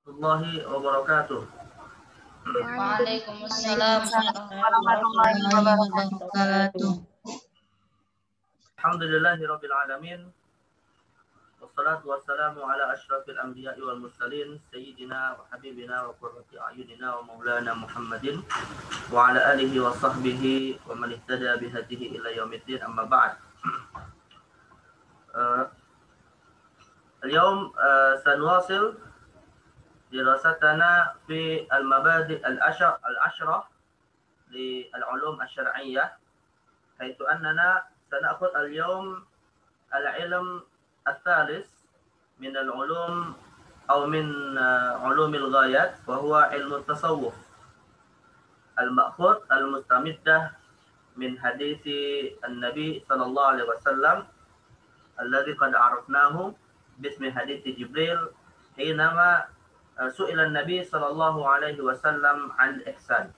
Warahmatullahi wabarakatuh. Waalaikumsalam Waalaikumsalam warahmatullahi warahmatullahi wabarakatuh. wabarakatuh. Alhamdulillahirabbil alamin. Wassalatu wassalamu ala asyrafil anbiya'i wal mursalin sayyidina wa habibina wa qurrati a'yunina wa maulana Muhammadin wa ala alihi wa sahbihi wa man ihtada bihadihi ila yaumiddin amma ba'd. اليوم سنواصل دراستنا في المبادئ العشرة للعلوم الشرعية، حيث أننا سنأخذ اليوم العلم الثالث من العلوم أو من علوم الغايات، وهو علم التصوف المأخوذ المستمدة من حديث النبي صلى الله عليه وسلم الذي قد عرفناه باسم حديث جبريل حينما سئل النبي صلى الله عليه وسلم عن الإحسان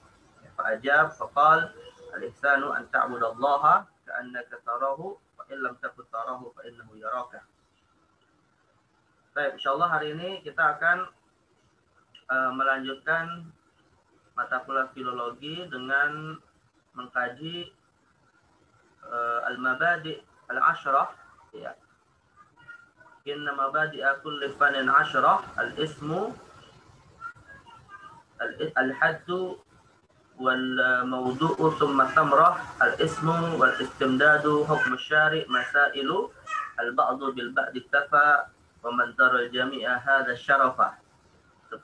فأجاب فقال الإحسان أن تعبد الله كأنك تراه وإن لم تكن تراه فإنه يراك. Baik, insyaallah hari ini kita akan melanjutkan mata kuliah filologi dengan mengkaji al-mabadi' al-ashrah, ya. Inna mabadi'a kulli fanin ashrah, al-ismu al-haddu wal mawdu'u thumma thamrah, al-ismu wal istimdadu hukm syari' masailu al-ba'du bil ba'di iktafa wa man dara jami'a hadha syarafa. 10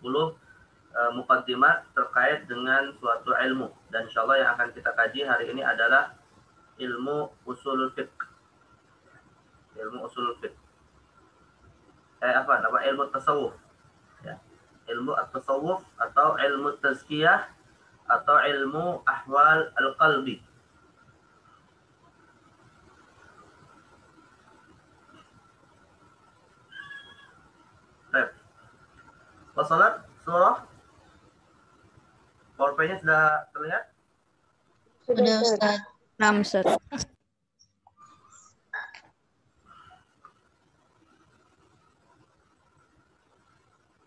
muqaddimat terkait dengan suatu ilmu, dan insyaallah yang akan kita kaji hari ini adalah ilmu usulul fiqh. Ilmu usulul fiqh. Ilmu tasawuf. Ya. Ilmu at-tasawuf atau ilmu tazkiyah atau ilmu ahwal al-qalbi. Baik. Wassalat surah. PowerPoint-nya sudah terlihat? Sudah Ustaz. Namsat.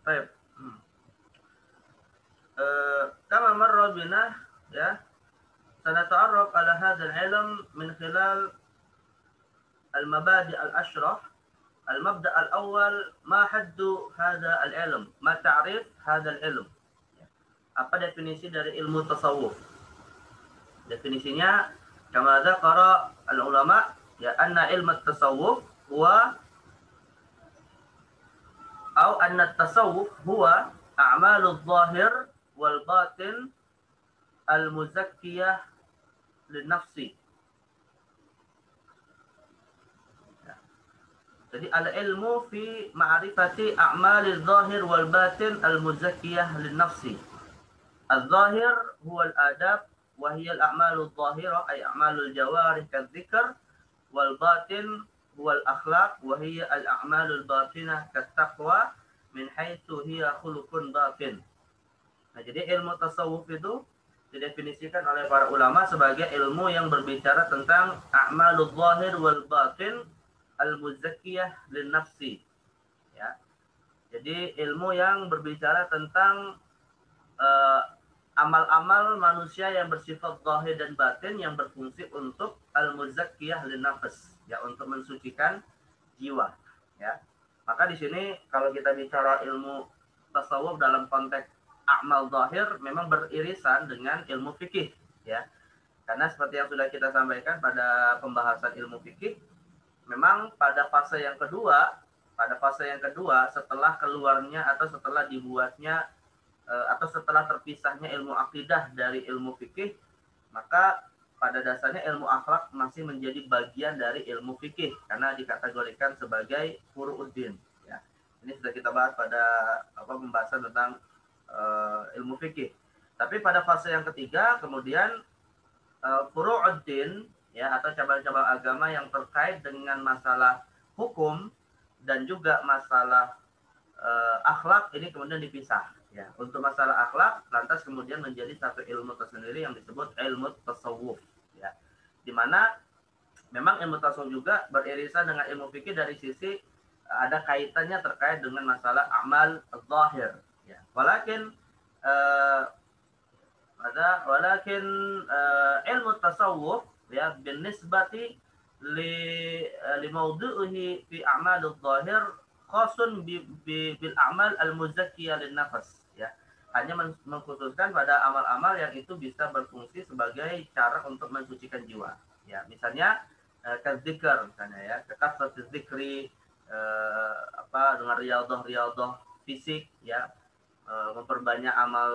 Baik. Kama marra bina, ya, sanata'arraf ala hadzal ilm min khilal al-mabadi' al-ashrah. Al-mabda' al-awwal, ma haddu hadza al-ilm, ma ta'rif hadza al-ilm. Apa definisi dari ilmu tasawuf? Definisinya kama dzakara al-ulama, ya, anna ilmu tasawuf huwa atau anna tasawuf huwa a'malul zahir wal batin al-muzakkiyah lin-nafsi. Jadi al-ilmu fi ma'rifati a'malil zahir wal batin al-muzakkiyah lin-nafsi. Al-zahir huwa al-adab wa hiya al-a'malul zahira ay a'malul jawarih kadz-dzikr, wal batin huwa al-akhlaq wa hiya al-a'malul batinah kat-taqwa min haitsu hiya khuluqun batin. Nah, jadi ilmu tasawuf itu didefinisikan oleh para ulama sebagai ilmu yang berbicara tentang a'malul zahir wal batin al-muzakkiyah lin-nafsi. Ya. Jadi ilmu yang berbicara tentang amal-amal manusia yang bersifat zahir dan batin yang berfungsi untuk al-muzakkiyah lin-nafs, ya, untuk mensucikan jiwa, ya. Maka di sini kalau kita bicara ilmu tasawuf dalam konteks amal zahir memang beririsan dengan ilmu fikih, ya. Karena seperti yang sudah kita sampaikan pada pembahasan ilmu fikih, memang pada fase yang kedua setelah keluarnya atau setelah dibuatnya atau setelah terpisahnya ilmu akidah dari ilmu fikih, maka pada dasarnya ilmu akhlak masih menjadi bagian dari ilmu fikih karena dikategorikan sebagai furu'uddin, ya. Ini sudah kita bahas pada pembahasan tentang ilmu fikih. Tapi pada fase yang ketiga kemudian furu'uddin, ya, atau cabang-cabang agama yang terkait dengan masalah hukum dan juga masalah akhlak ini kemudian dipisah. Ya, untuk masalah akhlak lantas kemudian menjadi satu ilmu tersendiri yang disebut ilmu tasawuf, ya. Di mana memang ilmu tasawuf juga beririsan dengan ilmu fikih dari sisi ada kaitannya terkait dengan masalah amal zahir, ya. Walakin walakin ilmu tasawuf ya binisbati li mawdu'ihi fi a'maludz zahir khasun bil a'mal al-muzakkiyah lin nafas ya. Hanya mengkhususkan pada amal-amal yang itu bisa berfungsi sebagai cara untuk mensucikan jiwa. Ya, misalnya kadzikr misalnya ya, kasratul dzikri dengan riyadhah fisik ya, memperbanyak amal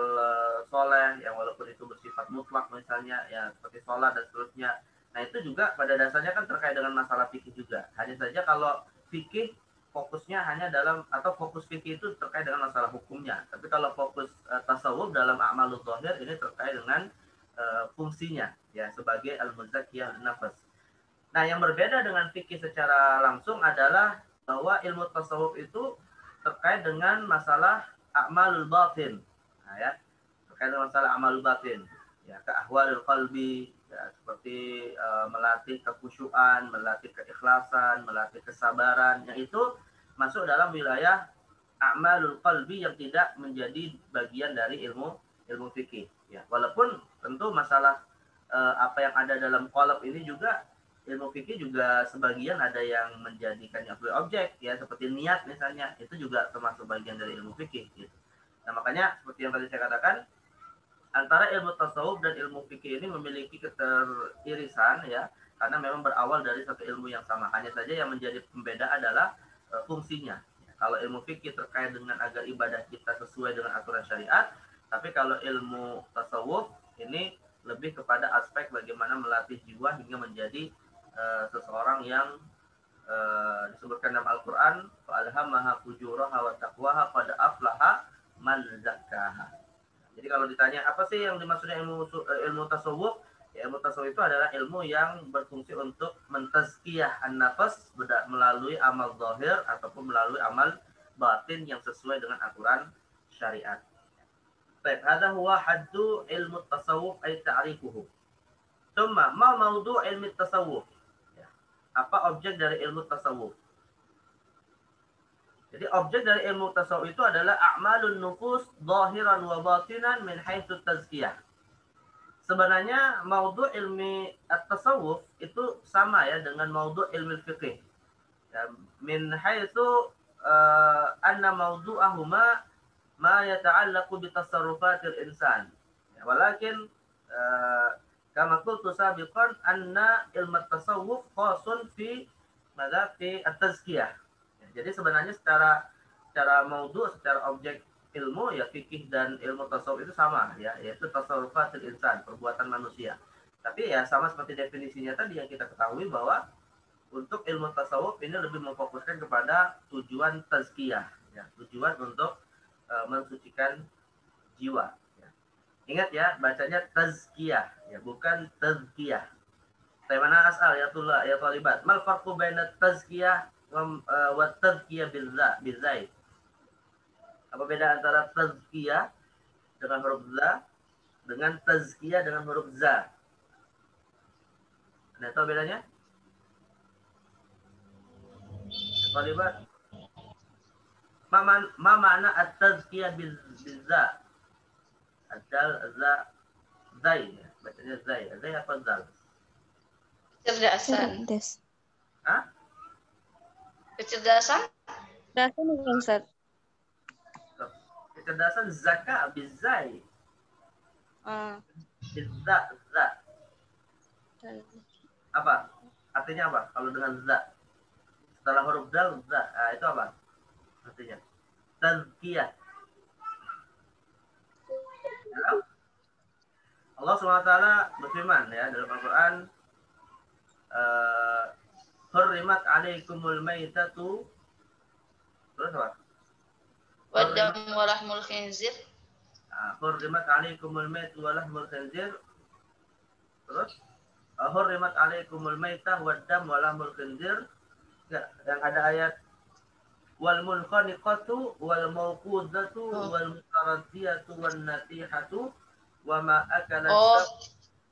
soleh yang walaupun itu bersifat mutlak misalnya ya seperti sholat dan seterusnya. Nah itu juga pada dasarnya kan terkait dengan masalah fikih juga. Hanya saja kalau fikih fokusnya hanya dalam atau fokus fikih itu terkait dengan masalah hukumnya. Tapi kalau fokus tasawuf dalam a'maludz zahir ini terkait dengan fungsinya ya sebagai al-muzakkiyah nafas. Nah yang berbeda dengan fikih secara langsung adalah bahwa ilmu tasawuf itu terkait dengan masalah a'malul batin. Nah, ya, terkait dengan masalah amalul batin. Ya, ke ahwalul qalbi, ya, seperti melatih kekhusyuan, melatih keikhlasan, melatih kesabaran, yang itu masuk dalam wilayah a'malul qalbi yang tidak menjadi bagian dari ilmu fikih. Ya, walaupun tentu masalah apa yang ada dalam qalb ini juga ilmu fikih juga sebagian ada yang menjadikannya sebagai objek ya seperti niat misalnya itu juga termasuk bagian dari ilmu fikih gitu. Nah makanya seperti yang tadi saya katakan antara ilmu tasawuf dan ilmu fikih ini memiliki keteririsan ya karena memang berawal dari satu ilmu yang sama, hanya saja yang menjadi pembeda adalah fungsinya. Kalau ilmu fikih terkait dengan agar ibadah kita sesuai dengan aturan syariat, tapi kalau ilmu tasawuf ini lebih kepada aspek bagaimana melatih jiwa hingga menjadi seseorang yang disebutkan dalam Al-Quran fa'alhamaha fujuraha wa taqwaha qad aflaha man zakkaha. Jadi kalau ditanya apa sih yang dimaksudnya ilmu tasawuf? Ya, ilmu tasawuf itu adalah ilmu yang berfungsi untuk mentazkiyah an-nafas melalui amal zahir ataupun melalui amal batin yang sesuai dengan aturan syariat. Baik, hadza huwa haddu ilmu tasawuf ay ta'rifuhu. Tsumma ma mawdu' ilmi tasawuf? Apa objek dari ilmu tasawuf? Jadi objek dari ilmu tasawuf itu adalah a'malun nufus zahiran wa batinan min haitsu tazkiyah. Sebenarnya maudhu' ilmi at-tasawuf itu sama ya dengan maudhu' ilmi fiqih. Ya, min haitsu anna mawdu'ahuma ma yata'allaqu bi tasarrufatil insan. Ya, walakin kama qultu sabiqan anna ilmu tasawuf khasun fi at-tazkiyah. Ya, jadi sebenarnya secara maudhu', secara objek ilmu ya fikih dan ilmu tasawuf itu sama ya, yaitu tasarrufatul insan, perbuatan manusia. Tapi ya sama seperti definisinya tadi yang kita ketahui bahwa untuk ilmu tasawuf ini lebih memfokuskan kepada tujuan tazkiyah ya, tujuan untuk mensucikan jiwa. Ingat ya, bacanya tazkiyah ya, bukan tazkiyah. Tema asal ya tullah ya talibat. Mal farqu baina tazkiyah wa tazkiyah bil zaid? Apa beda antara tazkiyah dengan huruf za dengan tazkiyah dengan huruf za? Anda tahu bedanya? Ya talibat. Ma makna at-tazkiyah bil za? Adal za zai ya. Bacanya zai. Zai apa zal? Kecerdasan. Hah? Kecerdasan? Kecerdasan Ustaz. Kecerdasan zaka bizai. Bizza za. Apa? Artinya apa? Kalau dengan za. Setelah huruf dal za. Nah, itu apa? Artinya tazkiyah. Ya. Allah SWT berfirman ya dalam Al-Quran, hurrimat alaikumul maitatu, terus apa? Wadam walahmul khinzir. Hurrimat alaikumul maitu walahmul khinzir. Terus hurrimat alaikumul maitah wadam walahmul khinzir. Ya, yang ada ayat wal munkhaniqatu wal mawqudatu wal mutaradiyatu wan natihatu wa ma akalat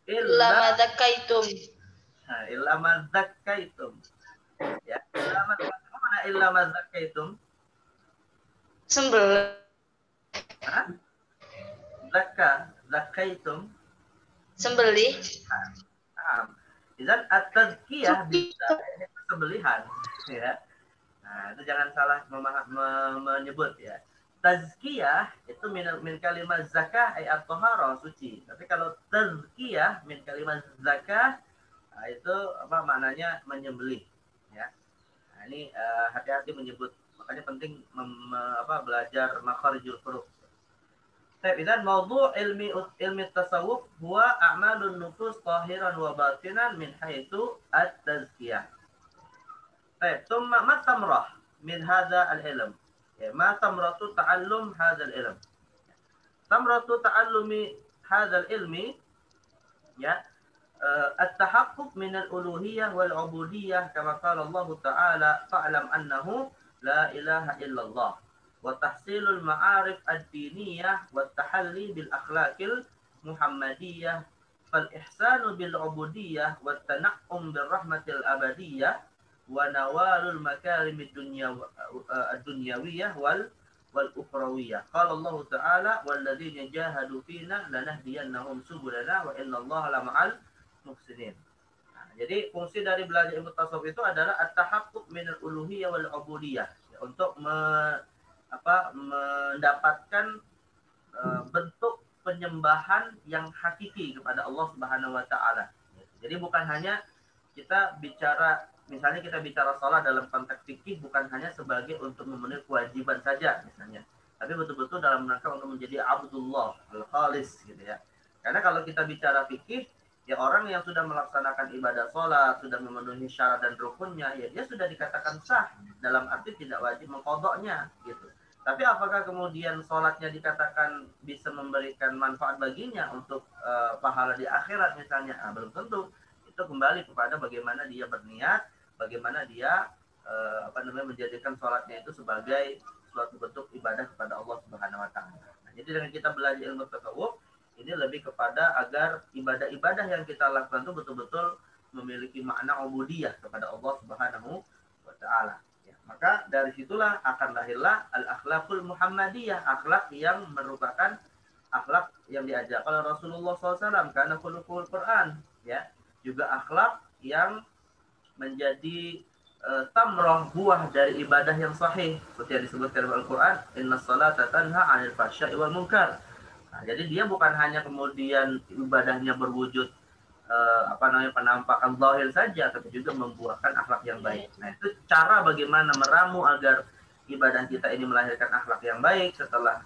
illa ma zakaitum. Nah, illa ma zakaitum. Ya, illa ma zakaitum. Sembelih. Hah? zakaitum. Sembelih. Izan at-tazkiyah bisa sembelihan, ya. Nah, itu jangan salah menyebut ya. Tazkiyah itu min kalimat zakah ayat toharo suci. Tapi kalau tazkiyah min kalimat zakah, nah, itu apa maknanya menyembelih, ya. Nah, ini hati-hati menyebut. Makanya penting belajar makharijul huruf. Idzan mawdu' ilmi tasawuf huwa a'malun nufus zahiran wa batinan min haitsu at-tazkiyah. ثم ما الثمرة من هذا العلم؟ ما ثمرة تعلم هذا العلم؟ ثمرة تعلم هذا العلم يا التحقق من الألوهية والعبودية كما قال الله تعالى فاعلم أنه لا إله إلا الله وتحصيل المعارف الدينية والتحلي بالأخلاق المحمدية فالإحسان بالعبودية والتنعم بالرحمة الأبدية ونوال المكارم الدنيوية والأخروية قال الله تعالى والذين جاهدوا فينا لنهدينهم سبلنا وإن الله لمع المحسنين. Jadi fungsi dari belajar ilmu tasawuf itu adalah at-tahaqquq min al-uluhiyyah wal ubudiyah, untuk mendapatkan bentuk penyembahan yang hakiki kepada Allah Subhanahu wa taala. Jadi bukan hanya kita bicara, misalnya kita bicara salat dalam konteks fikih bukan hanya sebagai untuk memenuhi kewajiban saja misalnya, tapi betul-betul dalam rangka untuk menjadi abdullah al-khalis gitu ya. Karena kalau kita bicara fikih, ya orang yang sudah melaksanakan ibadah sholat, sudah memenuhi syarat dan rukunnya, ya dia sudah dikatakan sah, dalam arti tidak wajib mengqadha'nya gitu. Tapi apakah kemudian sholatnya dikatakan bisa memberikan manfaat baginya untuk pahala di akhirat misalnya? Nah, belum tentu. Itu kembali kepada bagaimana dia berniat, bagaimana dia menjadikan sholatnya itu sebagai suatu bentuk ibadah kepada Allah Subhanahu wa taala. Nah, jadi dengan kita belajar ilmu tasawuf, ini lebih kepada agar ibadah-ibadah yang kita lakukan itu betul-betul memiliki makna ubudiyah kepada Allah Subhanahu wa taala. Ya, maka dari situlah akan lahirlah al-akhlaqul Muhammadiyah, akhlak yang merupakan akhlak yang diajarkan oleh Rasulullah SAW, karena khuluqul Quran, ya. Juga akhlak yang menjadi tamroh, buah dari ibadah yang sahih, seperti yang disebutkan dalam Al-Quran, inna salata tanha 'anil fahsya'i wal munkar. Nah, jadi dia bukan hanya kemudian ibadahnya berwujud penampakan zahir saja, tapi juga membuahkan akhlak yang baik. Nah, itu cara bagaimana meramu agar ibadah kita ini melahirkan akhlak yang baik setelah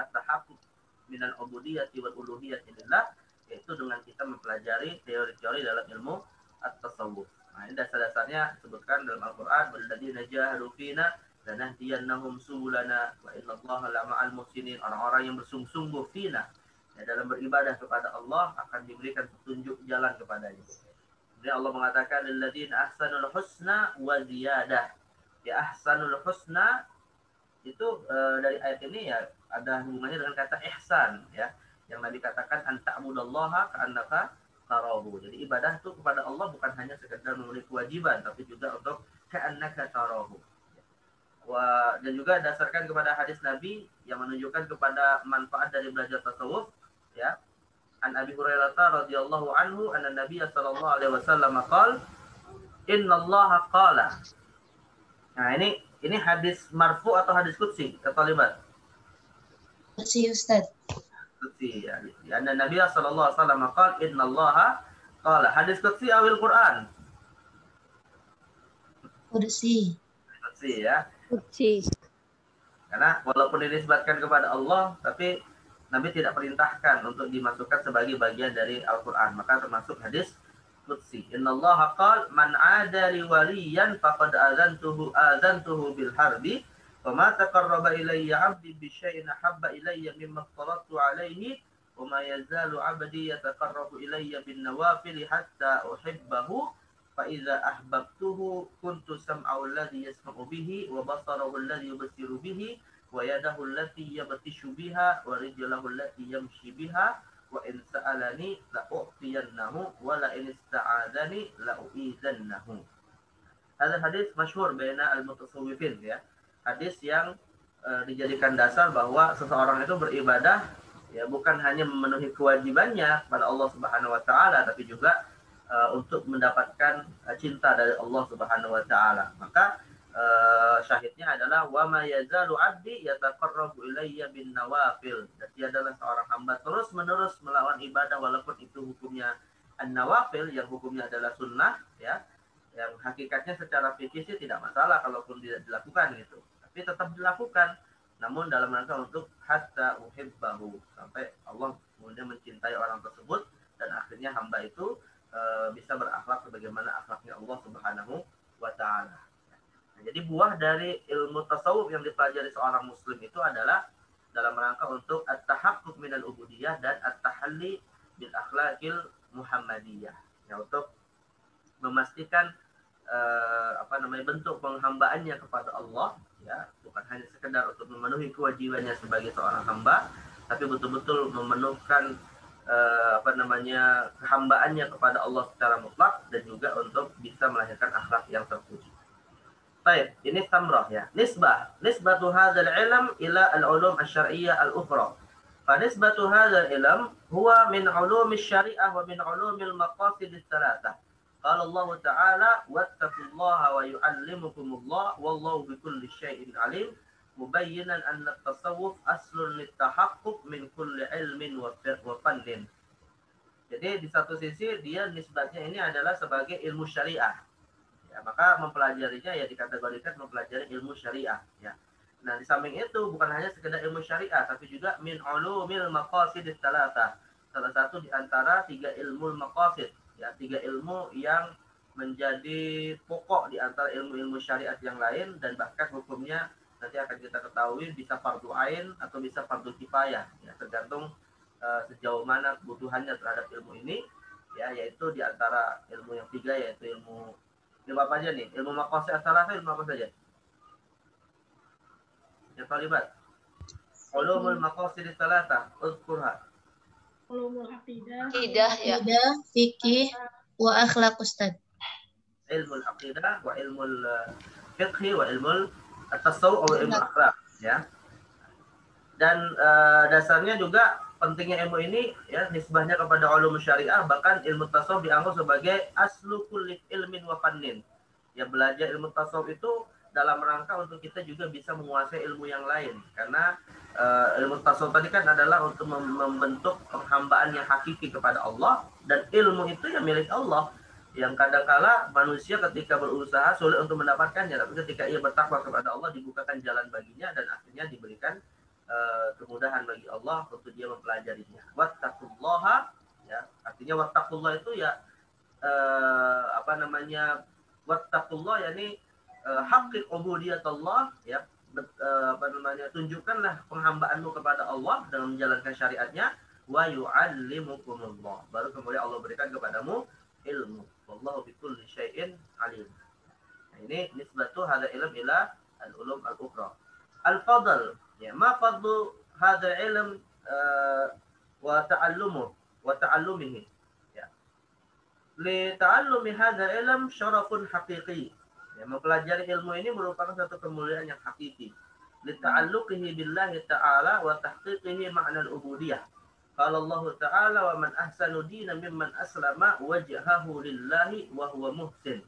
at-tahaqquq minal ubudiyyati wal uluhiyyati lillah, yaitu dengan kita mempelajari teori-teori dalam ilmu at-tasawuf. Nah, ini dasar-dasarnya disebutkan dalam Al-Qur'an, walladzina jahadu fina lanahdiyannahum subulana wa innallaha lama'al muhsinin. Orang-orang yang bersungguh-sungguh fina, ya, dalam beribadah kepada Allah akan diberikan petunjuk jalan kepadanya. Kemudian Allah mengatakan lilladzina ahsanul husna wa ziyadah. Ya, ahsanul husna itu dari ayat ini ya ada hubungannya dengan kata ihsan, ya, yang Nabi katakan anta'budallaha ka'annaka tarahu. Jadi ibadah itu kepada Allah bukan hanya sekedar memenuhi kewajiban, tapi juga untuk ka'annaka tarahu. Dan juga dasarkan kepada hadis Nabi yang menunjukkan kepada manfaat dari belajar tasawuf, ya. An Abi Hurairah radhiyallahu anhu anna Nabiy sallallahu alaihi wasallam qala innallaha qala. Nah, ini hadis marfu atau hadis qudsi kata Libat? Qudsi Ustaz. Qudsi ya. Anna Nabiy sallallahu alaihi wasallam qala innallaha qala. Hadis qudsi awil Quran? Qudsi. Qudsi ya. Qudsi. Karena walaupun dinisbatkan kepada Allah, tapi Nabi tidak perintahkan untuk dimasukkan sebagai bagian dari Al-Quran. Maka termasuk hadis qudsi. Innallaha qala man 'ada li waliyan faqad azantuhu bil harbi wa ma taqarraba ilayya 'abdi bi syai'in habba ilayya mimma aftaratu 'alaihi wa ma yazalu 'abdi yataqarrabu ilayya bin nawafil hatta uhibbahu فإذا أحببته كنت سمعه الذي يسمع به وبصره الذي يبصر به ويده التي يبطش بها ورجله التي يمشي بها وإن سألني لأعطينه ولئن استعاذني لأعيذنه. Hadis hadis masyhur baina al-mutasawwifin, ya. Hadis yang dijadikan dasar bahwa seseorang itu beribadah ya bukan hanya memenuhi kewajibannya kepada Allah Subhanahu wa taala, tapi juga untuk mendapatkan cinta dari Allah Subhanahu wa taala. Maka syahidnya adalah wa ma yazalu 'abdi yataqarrabu ilayya bin nawafil. Dan dia adalah seorang hamba terus-menerus melawan ibadah walaupun itu hukumnya an-nawafil, yang hukumnya adalah sunnah, ya. Yang hakikatnya secara fikih sih tidak masalah kalaupun tidak dilakukan gitu. Tapi tetap dilakukan. Namun dalam rangka untuk hatta uhibbahu, sampai Allah kemudian mencintai orang tersebut dan akhirnya hamba itu bisa berakhlak sebagaimana akhlaknya Allah Subhanahu wa taala. Nah, jadi buah dari ilmu tasawuf yang dipelajari seorang muslim itu adalah dalam rangka untuk at-tahaqquq minal ubudiyah dan at-tahalli bil akhlaqil muhammadiyah. Ya, untuk memastikan bentuk penghambaannya kepada Allah, ya, bukan hanya sekedar untuk memenuhi kewajibannya sebagai seorang hamba, tapi betul-betul memenuhkan kehambaannya kepada Allah secara mutlak dan juga untuk bisa melahirkan akhlak yang terpuji. Baik, ini tamrah ya. Nisbatu hadzal ilm ila al-ulum asy-syar'iyyah al-ukhra. Fa nisbatu hadzal ilm huwa min ulum asy-syari'ah wa min ulum al-maqasid ats-tsalatsah. Qala Allah Ta'ala wattaqullaha wa yu'allimukumullah wallahu bikulli syai'in alim. Mubayyinan anna at-tasawwuf aslun lit-tahaqquq min kulli ilmin wa fannin. Jadi di satu sisi dia nisbatnya ini adalah sebagai ilmu syariah. Ya, maka mempelajarinya ya dikategorikan mempelajari ilmu syariah, ya. Nah, di samping itu bukan hanya sekedar ilmu syariah tapi juga min ulumil maqasidits tsalatsah. Salah satu di antara tiga ilmu maqasid, ya, tiga ilmu yang menjadi pokok di antara ilmu-ilmu syariat yang lain dan bahkan hukumnya nanti akan kita ketahui bisa fardu ain atau bisa fardu kifayah, ya, tergantung sejauh mana kebutuhannya terhadap ilmu ini, ya, yaitu di antara ilmu yang tiga yaitu ilmu apa aja nih? Ilmu maqasid ats-tsalatsah ilmu apa saja? Ya talibat. Ulumul maqasid ats-tsalatsah, uzkurha. Ulumul aqidah, ya. Aqidah, fikih, wa akhlaq Ustaz. Ilmu aqidah wa ilmu fiqh wa ilmu at-tasawuf wa ilmu akhlaq, ya. Dan dasarnya juga pentingnya ilmu ini, ya, nisbahnya kepada ulum syariah, bahkan ilmu tasawuf dianggap sebagai aslu kulli ilmin wa fannin. Ya, belajar ilmu tasawuf itu dalam rangka untuk kita juga bisa menguasai ilmu yang lain, karena ilmu tasawuf tadi kan adalah untuk membentuk penghambaan yang hakiki kepada Allah, dan ilmu itu yang milik Allah, yang kadangkala manusia ketika berusaha sulit untuk mendapatkannya, tapi ketika ia bertakwa kepada Allah dibukakan jalan baginya dan akhirnya diberikan kemudahan bagi Allah untuk dia mempelajarinya. Wattaqullaha, ya, artinya wattaqullah itu ya wattaqullah yakni haqqi ubudiyatullah, ya, tunjukkanlah penghambaanmu kepada Allah dengan menjalankan syariatnya, wa yu'allimukumullah, baru kemudian Allah berikan kepadamu ilmu. Wallahu bikulli syai'in alim. Nah, ini nisbatu hadza ilm ila al-ulum al-ukhra. Al-fadl, ya, ma fadlu hadza ilm wa ta'allumihi, ya. Li ta'allumi hadza ilm syarafun haqiqi. Ya, mempelajari ilmu ini merupakan satu kemuliaan yang hakiki. Li ta'alluqihi billahi ta'ala wa tahqiqihi ma'na al-ubudiyah. Qala Allah Ta'ala wa man ahsanu dinan mimman aslama wajhahu lillahi wa huwa muhsin.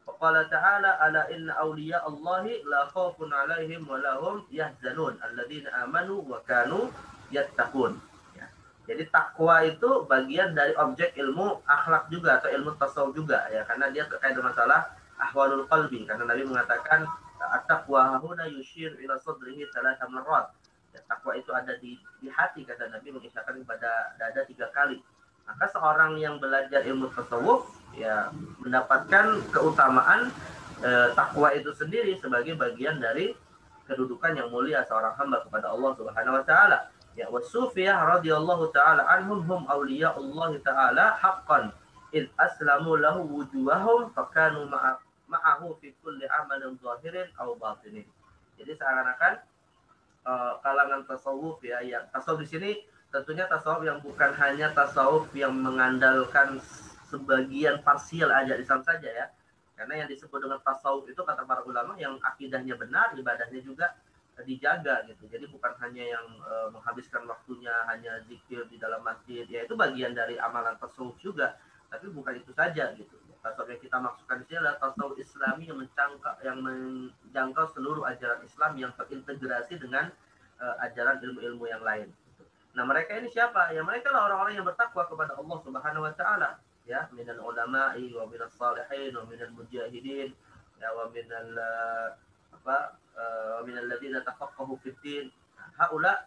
Qala ta'ala ala inna awliya Allahi la khaufun 'alaihim wa lahum yahzanun alladzina amanu wa kanu yattaqun. Ya. Jadi takwa itu bagian dari objek ilmu akhlak juga atau ilmu tasawuf juga, ya, karena dia terkait dengan masalah ahwalul qalbi, karena Nabi mengatakan at-taqwa huna yushir ila sadrihi thalatha marrat. Ya, takwa itu ada di hati, kata Nabi, mengisyaratkan pada dada 3 kali. Maka seorang yang belajar ilmu tasawuf, ya, mendapatkan keutamaan takwa itu sendiri sebagai bagian dari kedudukan yang mulia seorang hamba kepada Allah Subhanahu wa taala. Ya, wasufiyah radhiyallahu taala anhum hum awliya'ullah taala haqqan id aslamu lahu wujuhahum fakanu ma'ahu fi kulli amalin zahirin aw batinin. Jadi seakan-akan kalangan tasawuf, ya, yang tasawuf di sini tentunya tasawuf yang bukan hanya tasawuf yang mengandalkan sebagian parsial aja Islam saja, ya, karena yang disebut dengan tasawuf itu kata para ulama yang akidahnya benar, ibadahnya juga dijaga gitu. Jadi bukan hanya yang menghabiskan waktunya hanya zikir di dalam masjid, ya itu bagian dari amalan tasawuf juga, tapi bukan itu saja gitu. Tasawuf yang kita maksudkan di sini adalah tasawuf Islami yang menjangkau seluruh ajaran Islam yang terintegrasi dengan ajaran ilmu-ilmu yang lain. Gitu. Nah mereka ini siapa? Ya mereka lah orang-orang yang bertakwa kepada Allah Subhanahu Wa Taala. Ya, minal ulama'i wa minas salihin wa minal mujahidin ya wa minal min alladziina tafaqahu fid din. Haula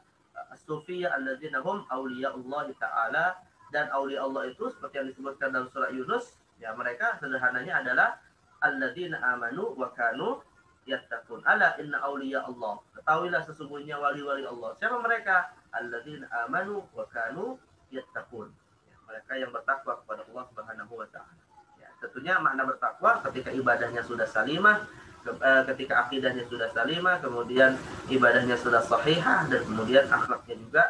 as-sufiyya alladziina hum awliyaullah ta'ala, dan aulia Allah itu seperti yang disebutkan dalam surah Yunus, ya mereka sederhananya adalah alladziina amanu wa kanu yattaqun. Ala inna auliya Allah. Ketahuilah sesungguhnya wali-wali Allah. Siapa mereka? Alladziina amanu wa kanu yattaqun. Ya, mereka yang bertakwa kepada Allah Subhanahu wa taala. Ya, tentunya makna bertakwa ketika ibadahnya sudah salimah, ketika akidahnya sudah salimah, kemudian ibadahnya sudah sahihah, dan kemudian akhlaknya juga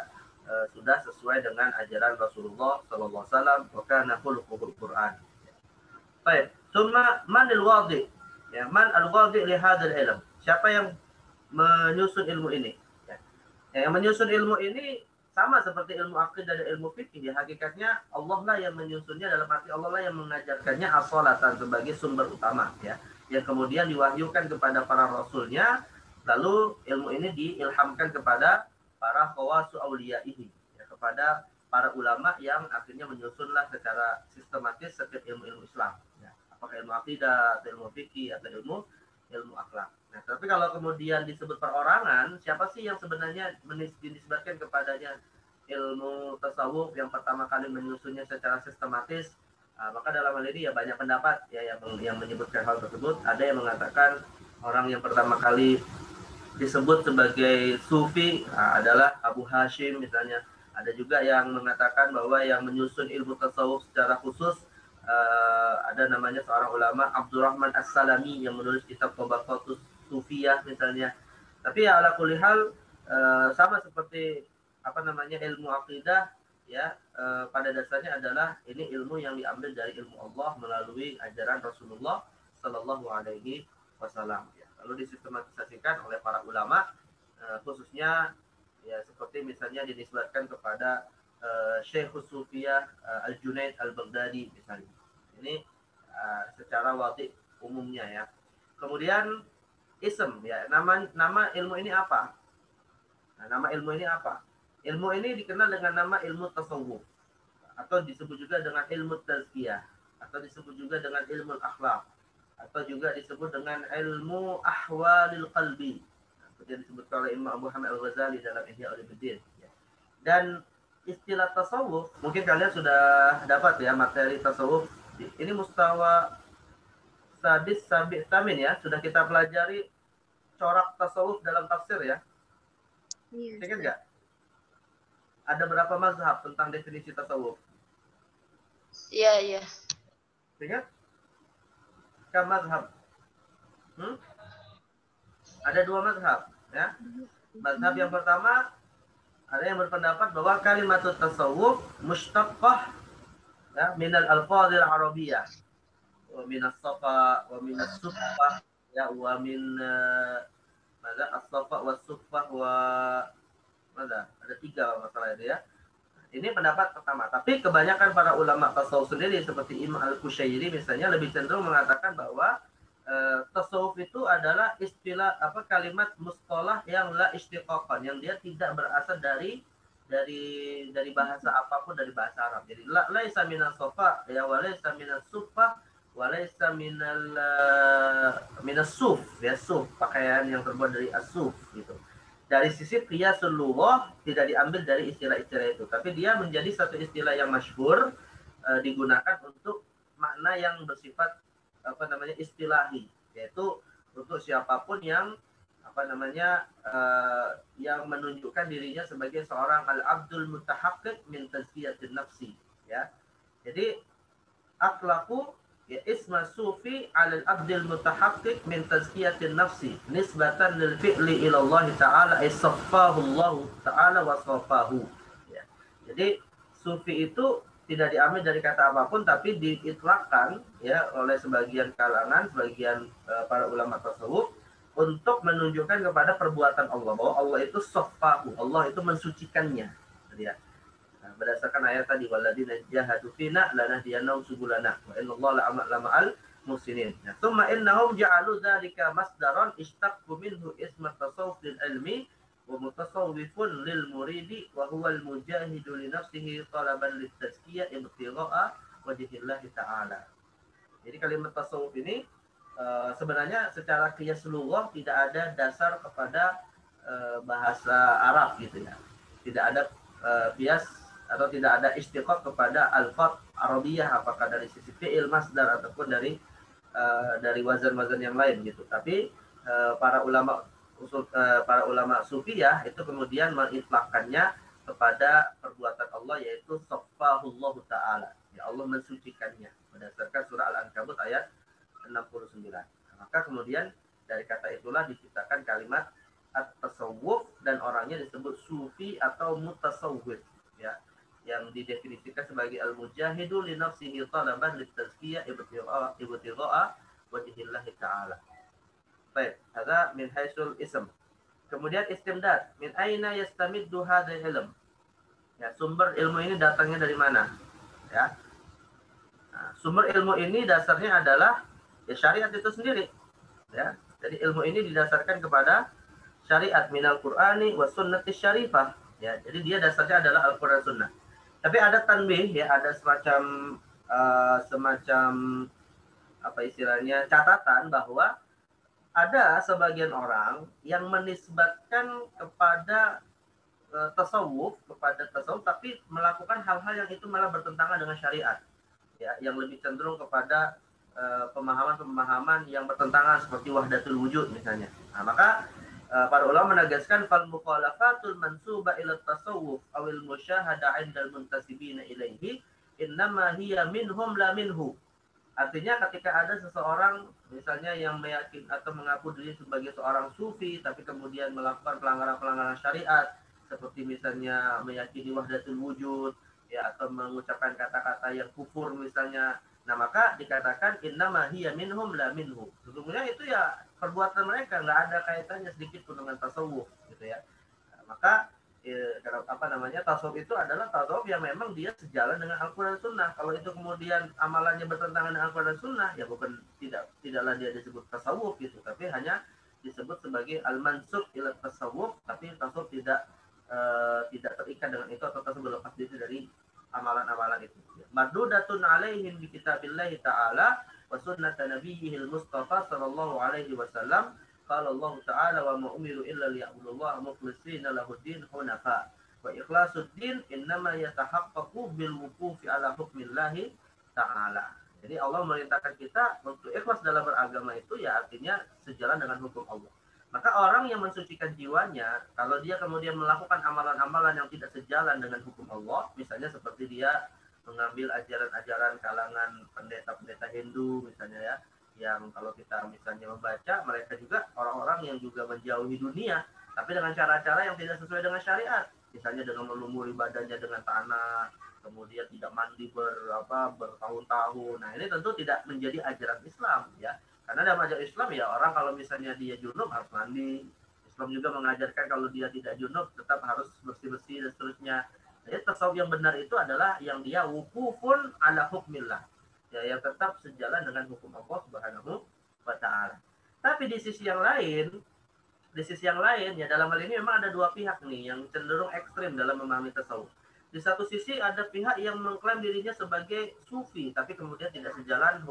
sudah sesuai dengan ajaran Rasulullah sallallahu alaihi wasallam, wa kana khuluquhul Quran. Baik, summa man al-wadi? Ya, man al-wadi li hadzal ilm? Siapa yang menyusun ilmu ini? Ya. Yang menyusun ilmu ini sama seperti ilmu akidah dan ilmu fikih. Ya, hakikatnya Allah lah yang menyusunnya, dalam arti Allah lah yang mengajarkannya as-salatan sebagai sumber utama, ya, yang kemudian diwahyukan kepada para rasulnya, lalu ilmu ini diilhamkan kepada para khawasu awliyaihi, ya, kepada para ulama yang akhirnya menyusunlah secara sistematis setiap ilmu-ilmu Islam, ya, apakah ilmu akidah, atau ilmu fikih, atau ilmu akhlak. Nah, tapi kalau kemudian disebut perorangan, siapa sih yang sebenarnya dinisbatkan kepadanya ilmu tasawuf yang pertama kali menyusunnya secara sistematis? Maka dalam hal ini ya banyak pendapat ya yang menyebutkan hal tersebut. Ada yang mengatakan orang yang pertama kali disebut sebagai sufi adalah Abu Hashim misalnya. Ada juga yang mengatakan bahwa yang menyusun ilmu tasawuf secara khusus ada namanya seorang ulama Abdurrahman As-Salami yang menulis kitab Tabaqatus Sufiyah misalnya. Tapi ya ala kulli hal sama seperti ilmu akidah, ya, pada dasarnya adalah ini ilmu yang diambil dari ilmu Allah melalui ajaran Rasulullah Sallallahu Alaihi Wasallam. Ya. Lalu disistematisasikan oleh para ulama, khususnya ya seperti misalnya dinisbatkan kepada Syekhus Sufiyah Al-Junaid Al-Baghdadi misalnya. Ini secara wadi umumnya ya. Kemudian ism, ya, nama ilmu ini apa? Nah, nama ilmu ini apa? Ilmu ini dikenal dengan nama ilmu tasawuf, atau disebut juga dengan ilmu tazkiyah, atau disebut juga dengan ilmu akhlak, atau juga disebut dengan ilmu ahwalil qalbi, seperti disebutkan oleh Imam Abu Hamid Al-Ghazali dalam Ihya Ulumuddin. Dan istilah tasawuf, mungkin kalian sudah dapat ya materi tasawuf. Ini mustawa sadis sabi tamin ya, sudah kita pelajari corak tasawuf dalam tafsir ya. Iya. Ingat nggak? Ada berapa mazhab tentang definisi tasawuf? Iya. Ingat? Kam mazhab? Ada 2 mazhab, ya. Mazhab yang pertama, ada yang berpendapat bahwa kalimat tasawuf mushtaqqah, ya, minal alfadhil arabiyyah, wa minas safa wa minas suffah, ya, wa min as-safa was suffah wa ada 3 masalah itu ya. Ini pendapat pertama. Tapi kebanyakan para ulama tasawuf sendiri seperti Imam Al-Qushairi misalnya lebih cenderung mengatakan bahwa tasawuf itu adalah istilah kalimat mustalah yang la istiqaqan, yang dia tidak berasal dari bahasa apapun, dari bahasa Arab. Jadi laisa minas safa ya wa laisa minas suffah wa laisa minas suf, ya, suf pakaian yang terbuat dari as-suf gitu. Dari sisi qiyasul lughah tidak diambil dari istilah-istilah itu, tapi dia menjadi satu istilah yang masyhur digunakan untuk makna yang bersifat istilahi, yaitu untuk siapapun yang yang menunjukkan dirinya sebagai seorang al-abdul mutahaqqiq min tazkiyatin nafsi, ya. Jadi akhlaqu ya isma sufi alal abdil mutahaqqiq min tazkiyatin nafsi nisbatan lil fi'li ila Allah ta'ala ay saffahu Allah ta'ala wa safahu, ya. Jadi sufi itu tidak diambil dari kata apapun, tapi diitlaqkan ya oleh sebagian kalangan, sebagian para ulama tasawuf untuk menunjukkan kepada perbuatan Allah bahwa Allah itu soffahu, Allah itu mensucikannya. Jadi ya. Nah, berdasarkan ayat tadi walladzina jahadu fina lanahdiyannahum subulana wa innallaha lama'al muslimin. Nah, tsumma innahum ja'alu dzalika masdaran ishtaqu minhu isma tasawuf lil ilmi wa mutasawwifun lil muridi wa huwa al mujahidu li nafsihi talaban lit tazkiyah ibtigha'a wajhillahi ta'ala. Jadi kalimat tasawuf ini sebenarnya secara qiyas lughah tidak ada dasar kepada bahasa Arab gitu ya. Tidak ada qiyas atau tidak ada istiqaq kepada alfaz Arabiyah, apakah dari sisi fi'il, masdar ataupun dari wazan-wazan yang lain gitu. Tapi para ulama sufiyah itu kemudian mengitlaqkannya kepada perbuatan Allah, yaitu saffahullahu ta'ala. Ya Allah mensucikannya berdasarkan surah Al-Ankabut ayat 69. Maka kemudian dari kata itulah diciptakan kalimat at-tasawwuf dan orangnya disebut sufi atau mutasawwif ya, yang didefinisikan sebagai al-mujahidu li nafsihi talaban litazkiyah ibtigha'a wajhillahi ta'ala. Baik, ada min haitsul ism. Kemudian istimdad, min aina yastamiddu hadzal ilm. Ya, sumber ilmu ini datangnya dari mana? Ya. Nah, sumber ilmu ini dasarnya adalah ya syariat itu sendiri. Ya. Jadi ilmu ini didasarkan kepada syariat minal Qur'ani wa sunnati syarifah. Ya, jadi dia dasarnya adalah Al-Qur'an Sunnah. Tapi ada tanbih ya, ada semacam apa istilahnya catatan bahwa ada sebagian orang yang menisbatkan kepada tasawuf tapi melakukan hal-hal yang itu malah bertentangan dengan syariat. Ya, yang lebih cenderung kepada pemahaman-pemahaman yang bertentangan seperti wahdatul wujud misalnya. Nah, maka para ulama menegaskan fal mukhalafatul mansuba ila tasawuf awil musyahada 'indal muntasibina ilaihi innama hiya minhum la minhu. Artinya ketika ada seseorang misalnya yang meyakin atau mengaku diri sebagai seorang sufi tapi kemudian melakukan pelanggaran-pelanggaran syariat seperti misalnya meyakini wahdatul wujud ya, atau mengucapkan kata-kata yang kufur misalnya, nah maka dikatakan innama hiya minhum la minhu. Sesungguhnya itu ya perbuatan mereka, nggak ada kaitannya sedikit pun dengan tasawuf gitu ya. Nah, maka tasawuf itu adalah tasawuf yang memang dia sejalan dengan Al-Quran Sunnah. Kalau itu kemudian amalannya bertentangan dengan Al-Quran Sunnah, ya bukan tidaklah dia disebut tasawuf gitu, tapi hanya disebut sebagai al-mansub ila tasawuf, tapi tasawuf tidak terikat dengan itu atau tasawuf lepas diri dari amalan-amalan itu. Mardudatun alaihim bi kitabillahi ta'ala wa sunnati nabiyyihil mustafa sallallahu alaihi wasallam. Qala Allah ta'ala wa ma umiru illa liya'budullaha mukhlishina lahuddin hunafa wa ikhlasuddin innama yatahaqqaqu bil wuqufi ala hukmillahi ta'ala. Jadi Allah memerintahkan kita untuk ikhlas dalam beragama itu ya artinya sejalan dengan hukum Allah. Maka orang yang mensucikan jiwanya, kalau dia kemudian melakukan amalan-amalan yang tidak sejalan dengan hukum Allah, misalnya seperti dia mengambil ajaran-ajaran kalangan pendeta-pendeta Hindu misalnya ya, yang kalau kita misalnya membaca, mereka juga orang-orang yang juga menjauhi dunia, tapi dengan cara-cara yang tidak sesuai dengan syariat, misalnya dengan melumuri badannya dengan tanah, kemudian tidak mandi bertahun-tahun. Nah ini tentu tidak menjadi ajaran Islam ya. Karena dalam ajaran Islam ya orang kalau misalnya dia junub harus mandi. Islam juga mengajarkan kalau dia tidak junub tetap harus bersih-bersih dan seterusnya. Jadi tasawuf yang benar itu adalah yang dia wukufun ala hukmillah. Ya, yang tetap sejalan dengan hukum Allah Subhanahu wa ta'ala. Tapi di sisi yang lain ya dalam hal ini memang ada dua pihak nih yang cenderung ekstrim dalam memahami tasawuf. Di satu sisi ada pihak yang mengklaim dirinya sebagai sufi tapi kemudian tidak sejalan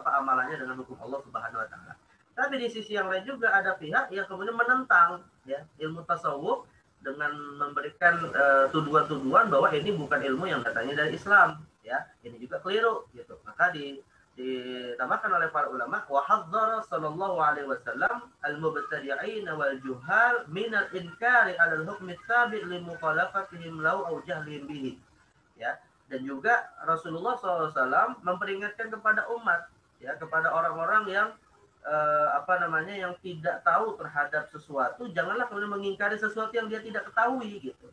amalannya dengan hukum Allah Subhanahu wa taala. Tapi di sisi yang lain juga ada pihak yang kemudian menentang ya ilmu tasawuf dengan memberikan tuduhan-tuduhan bahwa ini bukan ilmu yang datangnya dari Islam ya. Ini juga keliru gitu. Maka ditambahkan oleh para ulama wa hadzara sallallahu alaihi wasallam al-mubtadi'in wal juhal min al-inkari 'ala al-hukm at-tabi' li mukhalafatihim law aw jahlihim bihi ya. Dan juga Rasulullah SAW memperingatkan kepada umat ya, kepada orang-orang yang yang tidak tahu terhadap sesuatu, janganlah kemudian mengingkari sesuatu yang dia tidak ketahui gitu.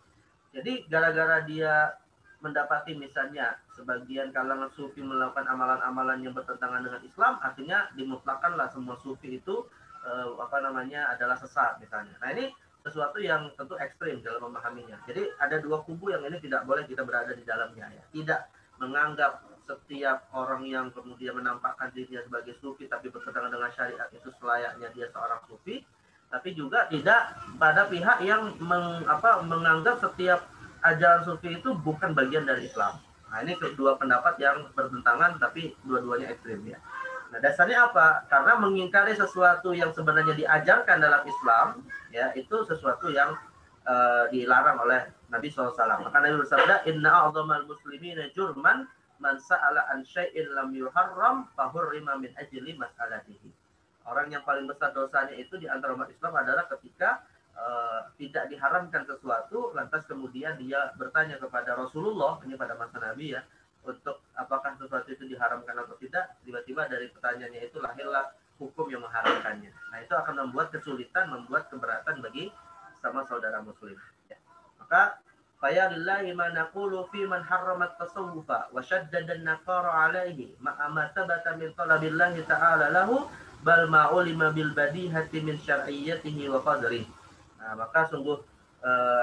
Jadi gara-gara dia mendapati misalnya sebagian kalangan sufi melakukan amalan-amalan yang bertentangan dengan Islam, artinya dimutlakanlah semua sufi itu adalah sesat misalnya. Nah ini sesuatu yang tentu ekstrim dalam memahaminya. Jadi ada dua kubu yang ini tidak boleh kita berada di dalamnya ya. Tidak menganggap setiap orang yang kemudian menampakkan dirinya sebagai sufi tapi bertentangan dengan syariat itu selayaknya dia seorang sufi, tapi juga tidak pada pihak yang menganggap setiap ajaran sufi itu bukan bagian dari Islam. Nah ini kedua pendapat yang bertentangan tapi dua-duanya ekstrim ya. Nah dasarnya apa? Karena mengingkari sesuatu yang sebenarnya diajarkan dalam Islam ya itu sesuatu yang dilarang oleh Nabi SAW. Maka Nabi bersabda, Inna a'zamal muslimina jurman man sa'ala an syai'in lam yuharram fahurrima min ajli mas'alatihi. Orang yang paling besar dosanya itu di antara umat Islam adalah ketika tidak diharamkan sesuatu, lantas kemudian dia bertanya kepada Rasulullah, ini pada masa Nabi ya, untuk apakah sesuatu itu diharamkan atau tidak, tiba-tiba dari pertanyaannya itu lahirlah hukum yang mengharamkannya. Nah itu akan membuat kesulitan, membuat keberatan bagi sama saudara muslim. Ya. Maka faya lillahi ma naqulu fi man harramat tasawufa wa shaddada an-naqara alaihi ma'a ma thabata min talabillahi ta'ala lahu bal ma ulima bil badihati min syar'iyyatihi wa qadrihi. Nah, maka sungguh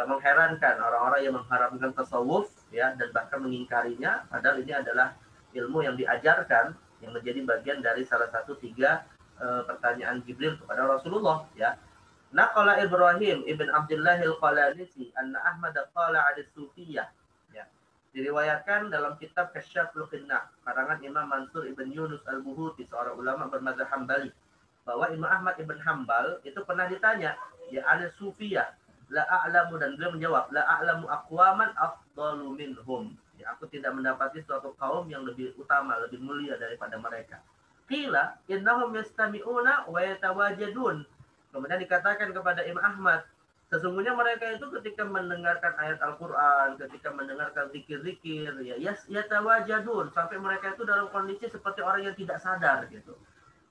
mengherankan orang-orang yang mengharamkan tasawuf ya dan bahkan mengingkarinya, padahal ini adalah ilmu yang diajarkan yang menjadi bagian dari salah satu 3 pertanyaan Jibril kepada Rasulullah ya. Naqala Ibrahim ibn Abdullah al-Qalanisi anna Ahmad qala 'ala sufiyah ya. Diriwayatkan dalam kitab Kasyaful Qinnah karangan Imam Mansur ibn Yunus al-Buhuti, seorang ulama bermadzhab Hambali, bahwa Imam Ahmad ibn Hambal itu pernah ditanya ya ala sufiyah la a'lamu, dan beliau menjawab la a'lamu aqwaman afdalu minhum. Ya, aku tidak mendapati suatu kaum yang lebih utama, lebih mulia daripada mereka. Qila innahum yastami'una wa yatawajadun. Kemudian dikatakan kepada Imam Ahmad, sesungguhnya mereka itu ketika mendengarkan ayat Al-Qur'an, ketika mendengarkan zikir-zikir ya yatawajadun, sampai mereka itu dalam kondisi seperti orang yang tidak sadar gitu.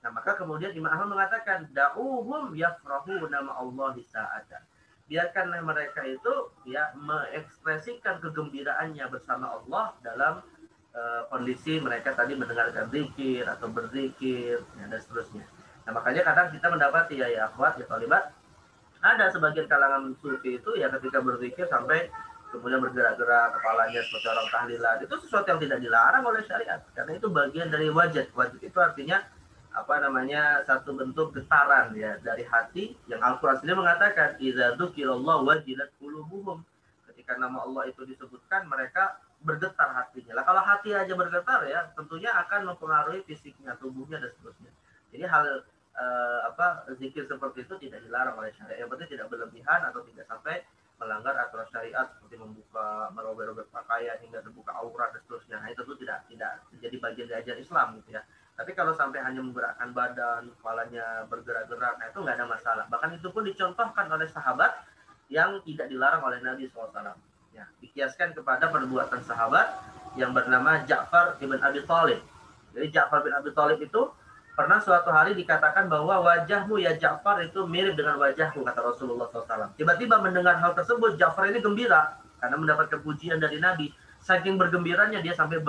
Nah, maka kemudian Imam Ahmad mengatakan da'uhum yafrahuna ma'allahi sa'atan. Biarkanlah mereka itu ya mengekspresikan kegembiraannya bersama Allah dalam kondisi mereka tadi mendengarkan zikir atau berzikir ya, dan seterusnya. Nah, makanya kadang kita mendapati ya akhwat ya thalibat, ada sebagian kalangan sufi itu ya ketika berzikir sampai kemudian bergerak-gerak kepalanya seperti orang tahlilan, itu sesuatu yang tidak dilarang oleh syariat karena itu bagian dari wajib. Wajib itu artinya satu bentuk getaran ya dari hati yang Al-Qur'an sendiri mengatakan idza dzukirallahu wajilat qulubuhum. Ketika nama Allah itu disebutkan mereka bergetar hatinya. Lah kalau hati aja bergetar ya tentunya akan mempengaruhi fisiknya, tubuhnya dan seterusnya. Jadi hal zikir seperti itu tidak dilarang oleh syariat. Yang penting tidak berlebihan atau tidak sampai melanggar aturan syariat seperti membuka, merobek-robek pakaian hingga terbuka aurat dan seterusnya. Nah, itu tidak menjadi bagian dari ajaran Islam gitu ya. Tapi kalau sampai hanya menggerakkan badan, kepalanya bergerak-gerak, nah itu nggak ada masalah. Bahkan itu pun dicontohkan oleh sahabat yang tidak dilarang oleh Nabi SAW. Ya, dikiaskan kepada perbuatan sahabat yang bernama Ja'far ibn Abi Thalib. Jadi Ja'far bin Abi Thalib itu pernah suatu hari dikatakan bahwa wajahmu ya Ja'far itu mirip dengan wajahku, kata Rasulullah SAW. Tiba-tiba mendengar hal tersebut, Ja'far ini gembira karena mendapatkan pujian dari Nabi. Saking bergembiranya dia sampai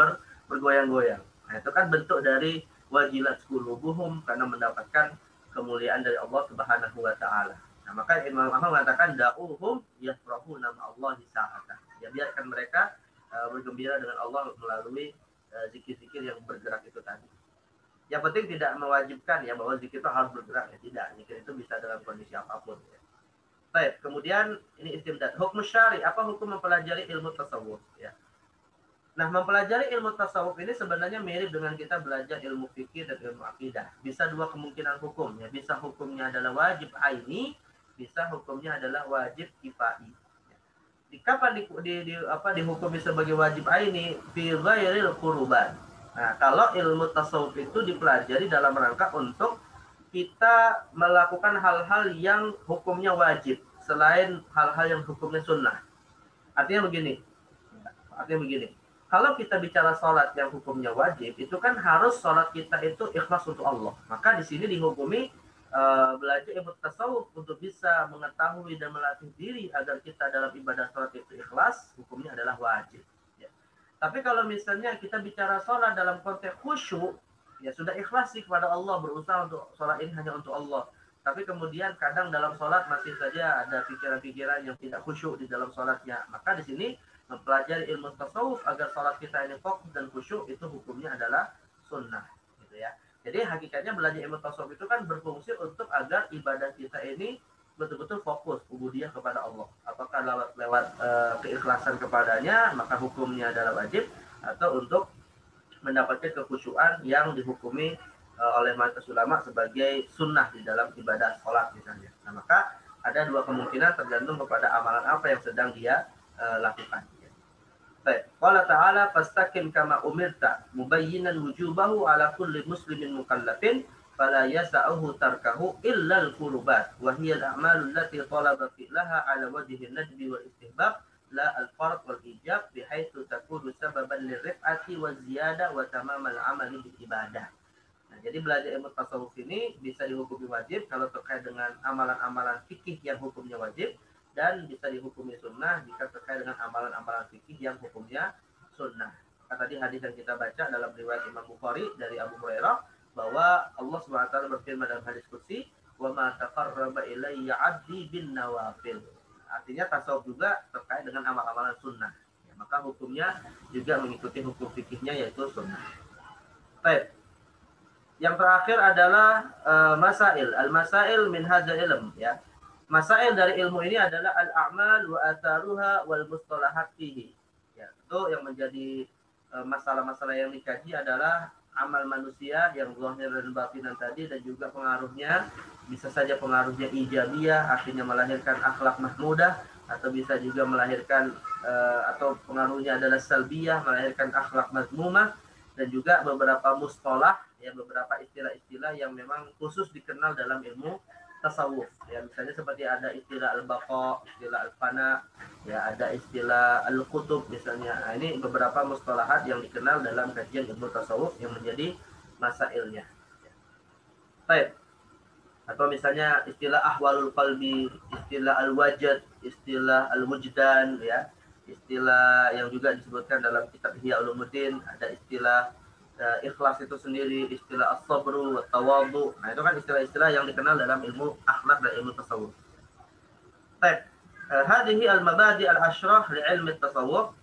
bergoyang-goyang. Nah, itu kan bentuk dari wajilat qulubuhum karena mendapatkan kemuliaan dari Allah Subhanahu wa taala. Nah, maka Imam Ahmad mengatakan da'uhum yafrahuna ma'allahi sa'atan. Ya biarkan mereka bergembira dengan Allah melalui zikir-zikir yang bergerak itu tadi. Yang penting tidak mewajibkan ya bahwa zikir itu harus bergerak ya, tidak. Zikir itu bisa dalam kondisi apapun ya. Baik, kemudian ini istimdad. Hukum syari, apa hukum mempelajari ilmu tasawuf ya. Nah, mempelajari ilmu tasawuf ini sebenarnya mirip dengan kita belajar ilmu fikih dan ilmu akidah. Bisa dua kemungkinan hukum ya. Bisa hukumnya adalah wajib aini, bisa hukumnya adalah wajib kifai. Kapan dihukumi sebagai wajib aini? Fi ghairil quruban. Nah, kalau ilmu tasawuf itu dipelajari dalam rangka untuk kita melakukan hal-hal yang hukumnya wajib selain hal-hal yang hukumnya sunnah. Artinya begini. Kalau kita bicara sholat yang hukumnya wajib, itu kan harus sholat kita itu ikhlas untuk Allah. Maka di sini dihukumi belajar ilmu tasawuf untuk bisa mengetahui dan melatih diri agar kita dalam ibadah sholat itu ikhlas, hukumnya adalah wajib. Ya. Tapi kalau misalnya kita bicara sholat dalam konteks khusyuk, ya sudah ikhlas sih kepada Allah, berusaha untuk sholat ini hanya untuk Allah. tapi kemudian kadang dalam sholat masih saja ada pikiran-pikiran yang tidak khusyuk di dalam sholatnya. Maka di sini mempelajari ilmu tasawuf agar sholat kita ini fokus dan khusyuk itu hukumnya adalah sunnah, gitu ya. Jadi hakikatnya belajar ilmu tasawuf itu kan berfungsi untuk agar ibadah kita ini betul-betul fokus ubudiyah kepada Allah. Apakah lewat keikhlasan kepadanya maka hukumnya adalah wajib, atau untuk mendapatkan kekhusyuan yang dihukumi oleh mayoritas ulama sebagai sunnah di dalam ibadah sholat misalnya. Nah, maka ada dua kemungkinan tergantung kepada amalan apa yang sedang dia lakukan. Baik, qala ta'ala fastaqim kama umirta mubayyinan wujubahu ala kulli muslimin mukallafin fala yasa'uhu tarkahu illa al-qurubat wa hiya al-a'malu allati talaba fi'laha ala wajhi an-nadbi wal istihbab la al-fard wal ijab bihaitsu takunu sababan lirif'ati wa ziyada wa tamamal amali bil ibadah. Nah, jadi belajar ilmu tasawuf ini bisa dihukumi wajib kalau terkait dengan amalan-amalan fikih yang hukumnya wajib, dan bisa dihukumi sunnah jika terkait dengan amalan-amalan fikih yang hukumnya sunnah. Tadi hadis yang kita baca dalam riwayat Imam Bukhari dari Abu Hurairah bahwa Allah SWT berfirman dalam hadis qudsi, "Wa ma taqarraba ilayya 'abdi bin nawafil." Artinya tasawuf juga terkait dengan amal-amalan sunnah. Ya, maka hukumnya juga mengikuti hukum fikihnya yaitu sunnah. Baik. Yang terakhir adalah masail. Al-masail min hadzal ilm, ya. Masail dari ilmu ini adalah al-a'mal wa atharuha wal mustalahat fihi. Ya, itu yang menjadi masalah-masalah yang dikaji adalah amal manusia yang zahir dan batinan tadi, dan juga pengaruhnya. Bisa saja pengaruhnya ijabiyah, artinya melahirkan akhlak mahmudah, atau bisa juga melahirkan atau pengaruhnya adalah salbiyah, melahirkan akhlak mazmumah, dan juga beberapa mustalah, ya, beberapa istilah-istilah yang memang khusus dikenal dalam ilmu tasawuf. Ya, misalnya seperti ada istilah al-baqa, istilah al-fana, ya, ada istilah al-qutub misalnya. Nah, ini beberapa mustalahat yang dikenal dalam kajian ilmu tasawuf yang menjadi masailnya. Baik. Atau misalnya istilah ahwalul qalbi, istilah al-wajad, istilah al-wujdan, ya. Istilah yang juga disebutkan dalam kitab Ihya Ulumuddin, ada istilah ikhlas itu sendiri, istilah as-sabru wa tawadhu. Nah, itu kan istilah-istilah yang dikenal dalam ilmu akhlak dan ilmu tasawuf. Baik, hadhihi al-mabadi' al-ashrah li ilmi tasawuf.